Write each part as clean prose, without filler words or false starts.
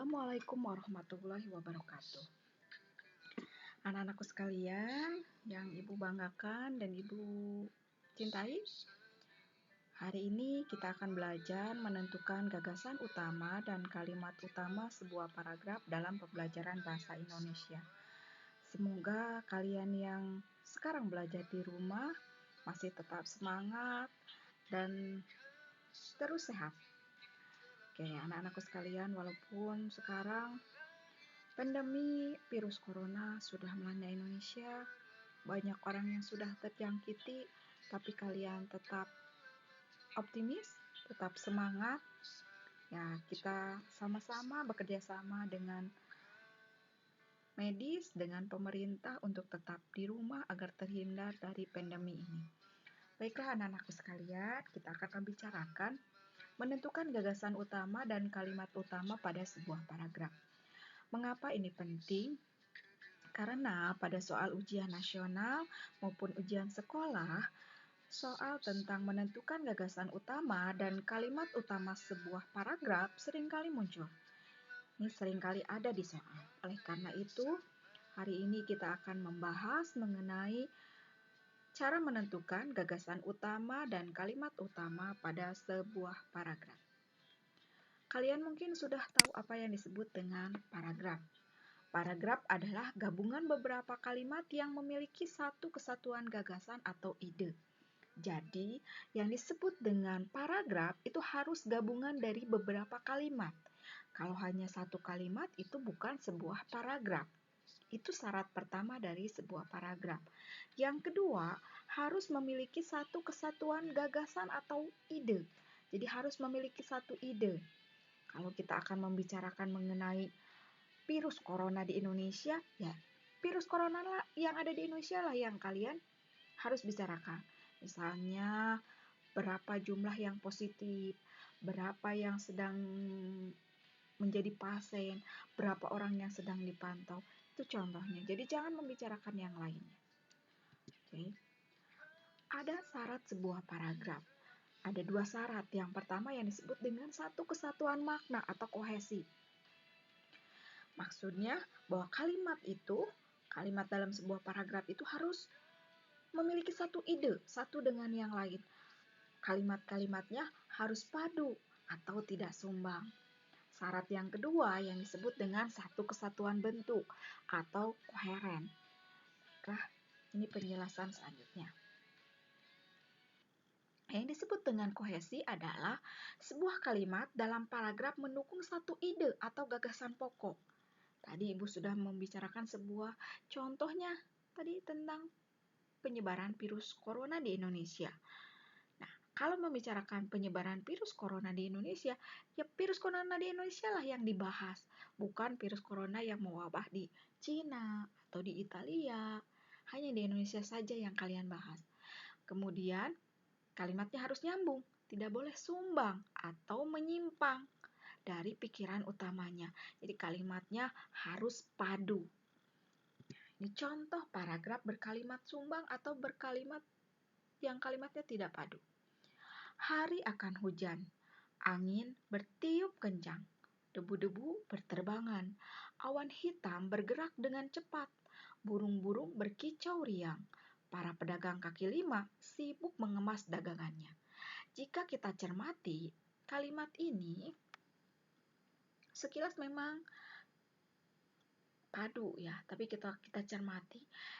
Assalamualaikum warahmatullahi wabarakatuh. Anak-anakku sekalian yang Ibu banggakan dan Ibu cintai, hari ini kita akan belajar menentukan gagasan utama dan kalimat utama sebuah paragraf dalam pembelajaran bahasa Indonesia. Semoga kalian yang sekarang belajar di rumah masih tetap semangat dan terus sehat. Oke, anak-anakku sekalian, walaupun sekarang pandemi virus corona sudah melanda Indonesia, banyak orang yang sudah terjangkiti, tapi kalian tetap optimis, tetap semangat. Ya, kita sama-sama bekerja sama dengan medis, dengan pemerintah untuk tetap di rumah agar terhindar dari pandemi ini. Baiklah anak-anakku sekalian, kita akan membicarakan menentukan gagasan utama dan kalimat utama pada sebuah paragraf. Mengapa ini penting? Karena pada soal ujian nasional maupun ujian sekolah, soal tentang menentukan gagasan utama dan kalimat utama sebuah paragraf seringkali muncul. Ini seringkali ada di soal. Oleh karena itu, hari ini kita akan membahas mengenai cara menentukan gagasan utama dan kalimat utama pada sebuah paragraf. Kalian mungkin sudah tahu apa yang disebut dengan paragraf. Paragraf adalah gabungan beberapa kalimat yang memiliki satu kesatuan gagasan atau ide. Jadi, yang disebut dengan paragraf itu harus gabungan dari beberapa kalimat. Kalau hanya satu kalimat itu bukan sebuah paragraf. Itu syarat pertama dari sebuah paragraf. Yang kedua, harus memiliki satu kesatuan gagasan atau ide. Jadi harus memiliki satu ide. Kalau kita akan membicarakan mengenai virus corona di Indonesia, ya virus corona yang ada di Indonesia lah yang kalian harus bicarakan. Misalnya, berapa jumlah yang positif, berapa yang sedang menjadi pasien, berapa orang yang sedang dipantau. Itu contohnya. Jadi jangan membicarakan yang lainnya. Oke. Ada syarat sebuah paragraf. Ada dua syarat. Yang pertama yang disebut dengan satu kesatuan makna atau kohesi. Maksudnya bahwa kalimat dalam sebuah paragraf itu harus memiliki satu ide, satu dengan yang lain. Kalimat-kalimatnya harus padu atau tidak sumbang. Syarat yang kedua yang disebut dengan satu kesatuan bentuk atau koheren. Ini penjelasan selanjutnya. Yang disebut dengan kohesi adalah sebuah kalimat dalam paragraf mendukung satu ide atau gagasan pokok. Tadi Ibu sudah membicarakan sebuah contohnya tadi tentang penyebaran virus corona di Indonesia. Nah, kalau membicarakan penyebaran virus corona di Indonesia, ya virus corona di Indonesia lah yang dibahas, bukan virus corona yang mewabah di Cina atau di Italia. Hanya di Indonesia saja yang kalian bahas. Kemudian, kalimatnya harus nyambung, tidak boleh sumbang atau menyimpang dari pikiran utamanya. Jadi kalimatnya harus padu. Ini contoh paragraf berkalimat sumbang atau berkalimat yang kalimatnya tidak padu. Hari akan hujan, angin bertiup kencang, debu-debu berterbangan, awan hitam bergerak dengan cepat, burung-burung berkicau riang, para pedagang kaki lima sibuk mengemas dagangannya. Jika kita cermati, kalimat ini sekilas memang padu ya, tapi kita cermati.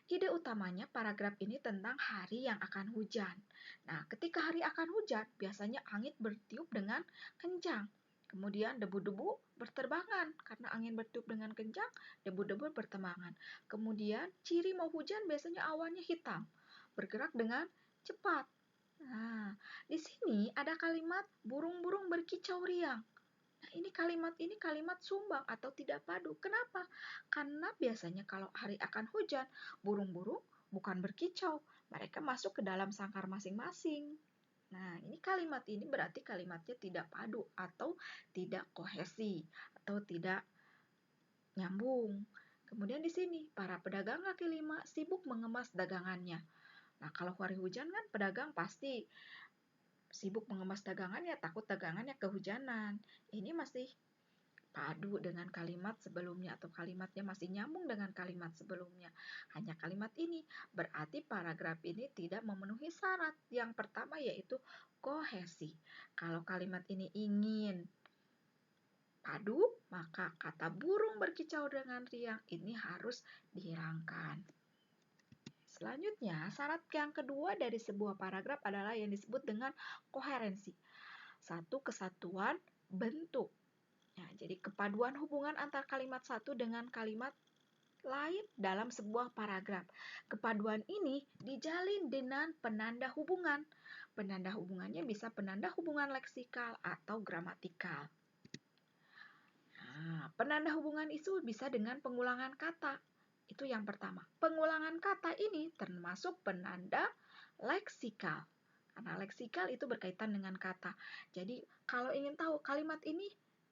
Ide utamanya paragraf ini tentang hari yang akan hujan. Nah, ketika hari akan hujan, biasanya angin bertiup dengan kencang. Kemudian debu-debu berterbangan, karena angin bertiup dengan kencang, debu-debu berterbangan. Kemudian ciri mau hujan biasanya awannya hitam, bergerak dengan cepat. Nah, di sini ada kalimat burung-burung berkicau riang. Nah, ini kalimat sumbang atau tidak padu. Kenapa? Karena biasanya kalau hari akan hujan, burung-burung bukan berkicau, mereka masuk ke dalam sangkar masing-masing. Nah, ini kalimat ini berarti kalimatnya tidak padu atau tidak kohesi atau tidak nyambung. Kemudian di sini, para pedagang kaki lima sibuk mengemas dagangannya. Nah, kalau hari hujan kan pedagang pasti sibuk mengemas dagangannya, takut dagangannya kehujanan. Ini masih padu dengan kalimat sebelumnya atau kalimatnya masih nyambung dengan kalimat sebelumnya. Hanya kalimat ini, berarti paragraf ini tidak memenuhi syarat. Yang pertama yaitu kohesi. Kalau kalimat ini ingin padu, maka kata burung berkicau dengan riang ini harus dihilangkan. Selanjutnya, syarat yang kedua dari sebuah paragraf adalah yang disebut dengan koherensi. Satu, kesatuan bentuk. Nah, jadi kepaduan hubungan antar kalimat satu dengan kalimat lain dalam sebuah paragraf. Kepaduan ini dijalin dengan penanda hubungan. Penanda hubungannya bisa penanda hubungan leksikal atau gramatikal. Nah, penanda hubungan itu bisa dengan pengulangan kata. Itu yang pertama. Pengulangan kata ini termasuk penanda leksikal. Karena leksikal itu berkaitan dengan kata. Jadi, kalau ingin tahu kalimat ini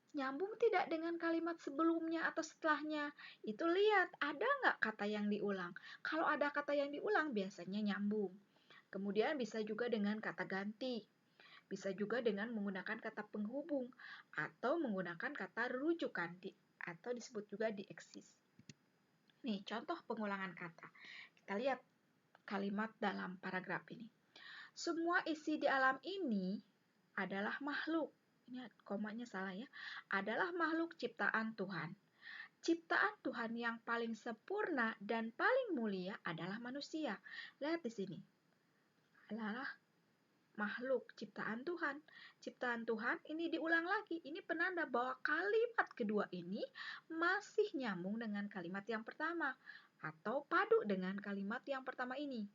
nyambung tidak dengan kalimat sebelumnya atau setelahnya, itu lihat ada nggak kata yang diulang. Kalau ada kata yang diulang, biasanya nyambung. Kemudian bisa juga dengan kata ganti. Bisa juga dengan menggunakan kata penghubung atau menggunakan kata rujukan atau disebut juga dieksis. Nih, contoh pengulangan kata. Kita lihat kalimat dalam paragraf ini. Semua isi di alam ini adalah makhluk. Ini komanya salah ya. Adalah makhluk ciptaan Tuhan. Ciptaan Tuhan yang paling sempurna dan paling mulia adalah manusia. Lihat di sini. Adalah makhluk ciptaan Tuhan. Ciptaan Tuhan ini diulang lagi. Ini penanda bahwa kalimat kedua ini masih nyambung dengan kalimat yang pertama atau padu dengan kalimat yang pertama ini.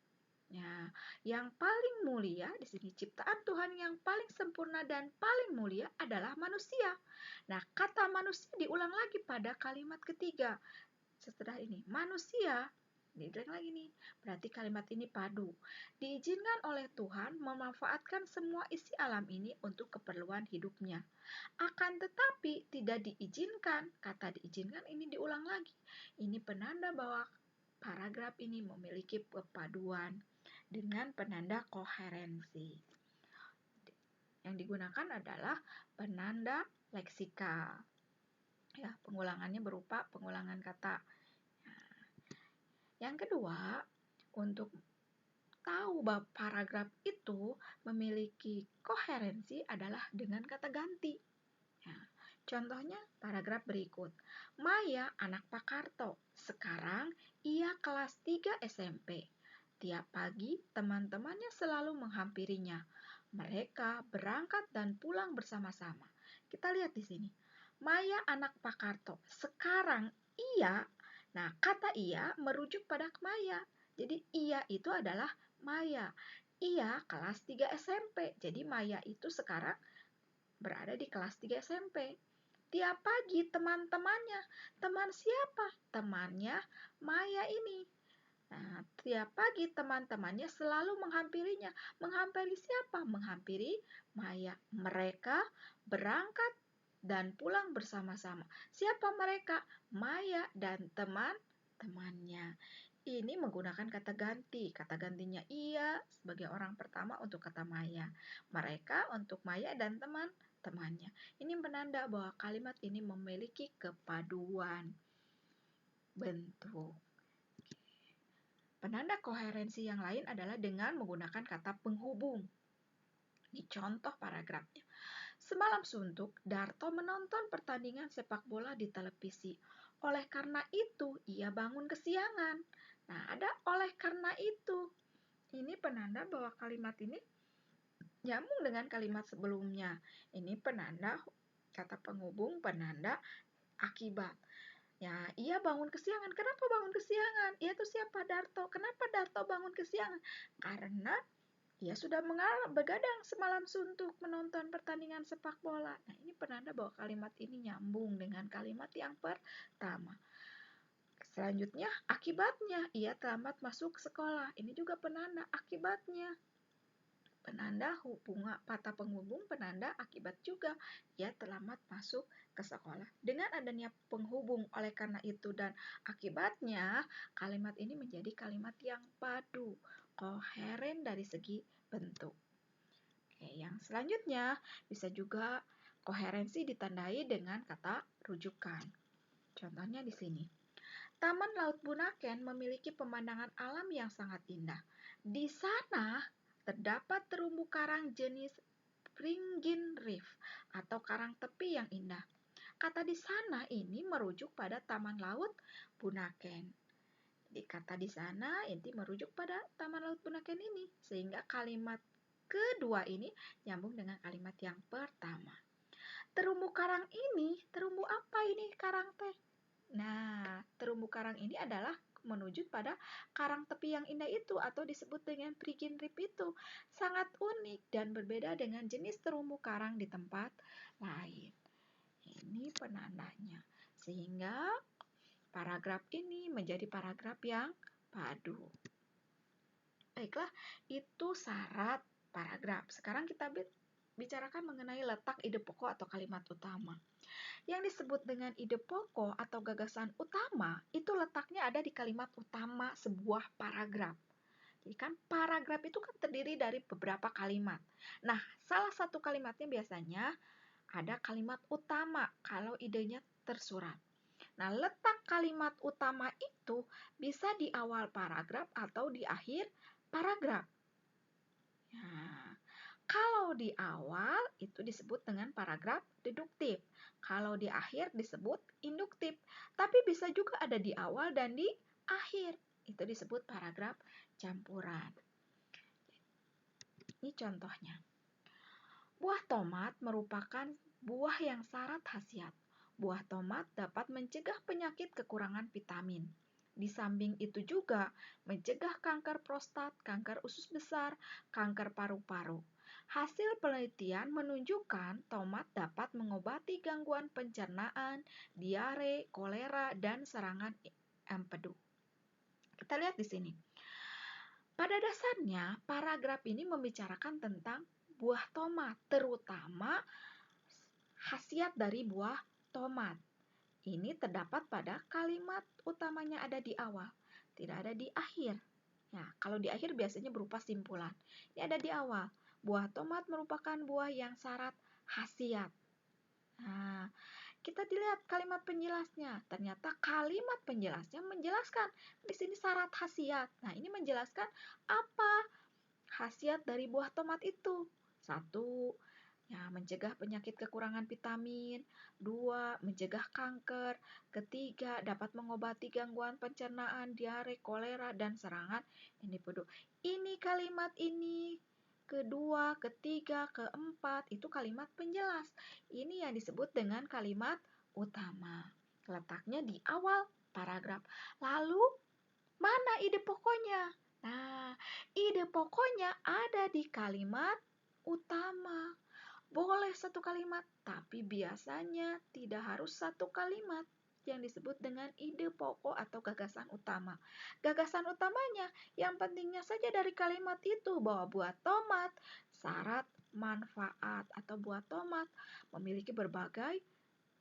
Nah, yang paling mulia di sini ciptaan Tuhan yang paling sempurna dan paling mulia adalah manusia. Nah, kata manusia diulang lagi pada kalimat ketiga. Setelah ini, manusia diulang lagi nih. Berarti kalimat ini padu. Diizinkan oleh Tuhan memanfaatkan semua isi alam ini untuk keperluan hidupnya. Akan tetapi tidak diizinkan. Kata diizinkan ini diulang lagi. Ini penanda bahwa paragraf ini memiliki kepaduan dengan penanda koherensi. Yang digunakan adalah penanda leksikal. Ya, pengulangannya berupa pengulangan kata. Yang kedua, untuk tahu bahwa paragraf itu memiliki koherensi adalah dengan kata ganti. Ya, contohnya paragraf berikut. Maya anak Pak Karto. Sekarang ia kelas 3 SMP. Tiap pagi teman-temannya selalu menghampirinya. Mereka berangkat dan pulang bersama-sama. Kita lihat di sini. Maya anak Pak Karto. Sekarang ia, nah kata ia merujuk pada Maya. Jadi ia itu adalah Maya. Ia kelas 3 SMP. Jadi Maya itu sekarang berada di kelas 3 SMP. Tiap pagi teman-temannya. Teman siapa? Temannya Maya ini. Nah, tiap pagi teman-temannya selalu menghampirinya. Menghampiri siapa? Menghampiri Maya. Mereka berangkat dan pulang bersama-sama. Siapa mereka? Maya dan teman-temannya. Ini menggunakan kata ganti. Kata gantinya ia sebagai orang pertama untuk kata Maya. Mereka untuk Maya dan teman-temannya. Ini penanda bahwa kalimat ini memiliki kepaduan bentuk. Penanda koherensi yang lain adalah dengan menggunakan kata penghubung. Ini contoh paragrafnya. Semalam suntuk, Darto menonton pertandingan sepak bola di televisi. Oleh karena itu, ia bangun kesiangan. Nah, ada oleh karena itu. Ini penanda bahwa kalimat ini nyambung dengan kalimat sebelumnya. Ini penanda kata penghubung, penanda akibat. Ya, ia bangun kesiangan. Kenapa bangun kesiangan? Ia itu siapa? Darto. Kenapa Darto bangun kesiangan? Karena ia sudah begadang semalam suntuk menonton pertandingan sepak bola. Nah, ini penanda bahwa kalimat ini nyambung dengan kalimat yang pertama. Selanjutnya, akibatnya ia terlambat masuk sekolah. Ini juga penanda akibatnya. Penanda hubungan kata penghubung, penanda akibat juga. Ia terlambat masuk ke sekolah. Dengan adanya penghubung oleh karena itu dan akibatnya, kalimat ini menjadi kalimat yang padu, koheren dari segi bentuk. Oke, yang selanjutnya bisa juga Koherensi ditandai dengan kata rujukan. Contohnya di sini. Taman Laut Bunaken memiliki pemandangan alam yang sangat indah. Di sana terdapat terumbu karang jenis Springin Reef atau karang tepi yang indah. Kata di sana ini merujuk pada Taman Laut Bunaken. Di kata di sana inti merujuk pada Taman Laut Bunaken ini, sehingga kalimat kedua ini nyambung dengan kalimat yang pertama. Terumbu karang ini, terumbu apa ini karang teh? Nah, terumbu karang ini adalah menuju pada karang tepi yang indah itu atau disebut dengan Springin Reef itu. Sangat unik dan berbeda dengan jenis terumbu karang di tempat lain. Ini penandanya. Sehingga paragraf ini menjadi paragraf yang padu. Baiklah, itu syarat paragraf. Sekarang kita bicarakan mengenai letak ide pokok atau kalimat utama. Yang disebut dengan ide pokok atau gagasan utama itu letaknya ada di kalimat utama sebuah paragraf. Jadi kan paragraf itu kan terdiri dari beberapa kalimat. Nah, salah satu kalimatnya biasanya ada kalimat utama kalau idenya tersurat. Nah, letak kalimat utama itu bisa di awal paragraf atau di akhir paragraf. Nah, kalau di awal itu disebut dengan paragraf deduktif. Kalau di akhir disebut induktif. Tapi bisa juga ada di awal dan di akhir. Itu disebut paragraf campuran. Ini contohnya. Buah tomat merupakan buah yang syarat khasiat. Buah tomat dapat mencegah penyakit kekurangan vitamin. Di samping itu juga mencegah kanker prostat, kanker usus besar, kanker paru-paru. Hasil penelitian menunjukkan tomat dapat mengobati gangguan pencernaan, diare, kolera, dan serangan empedu. Kita lihat di sini. Pada dasarnya, paragraf ini membicarakan tentang buah tomat, terutama khasiat dari buah tomat. Ini terdapat pada kalimat utamanya ada di awal, tidak ada di akhir. Ya, kalau di akhir biasanya berupa simpulan. Ini ada di awal. Buah tomat merupakan buah yang syarat khasiat. Nah, kita dilihat kalimat penjelasnya. Ternyata kalimat penjelasnya menjelaskan di sini syarat khasiat. Nah, ini menjelaskan apa khasiat dari buah tomat itu. 1. Ya, mencegah penyakit kekurangan vitamin. 2. Mencegah kanker. 3. Dapat mengobati gangguan pencernaan, diare, kolera, dan serangan empedu. Ini kalimat ini. Kedua, ketiga, keempat, itu kalimat penjelas. Ini yang disebut dengan kalimat utama. Letaknya di awal paragraf. Lalu, mana ide pokoknya? Nah, ide pokoknya ada di kalimat utama. Boleh satu kalimat, tapi biasanya tidak harus satu kalimat yang disebut dengan ide pokok atau gagasan utama. Gagasan utamanya yang pentingnya saja dari kalimat itu bahwa buah tomat syarat manfaat atau buah tomat memiliki berbagai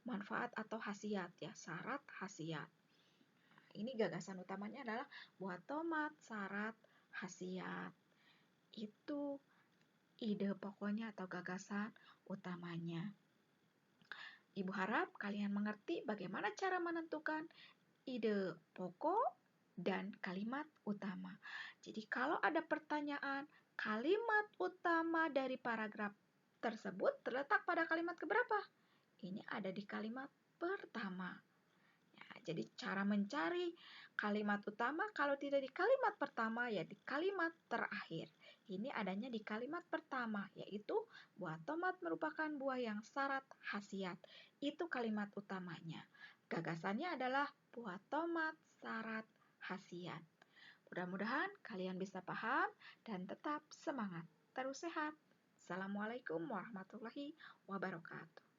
manfaat atau khasiat ya, syarat khasiat. Ini gagasan utamanya adalah buah tomat syarat khasiat. Itu ide pokoknya atau gagasan utamanya. Ibu harap kalian mengerti bagaimana cara menentukan ide pokok dan kalimat utama. Jadi kalau ada pertanyaan, kalimat utama dari paragraf tersebut terletak pada kalimat keberapa? Ini ada di kalimat pertama. Jadi cara mencari kalimat utama kalau tidak di kalimat pertama ya di kalimat terakhir. Ini adanya di kalimat pertama yaitu buah tomat merupakan buah yang syarat khasiat. Itu kalimat utamanya. Gagasannya adalah buah tomat syarat khasiat. Mudah-mudahan kalian bisa paham dan tetap semangat. Terus sehat. Assalamualaikum warahmatullahi wabarakatuh.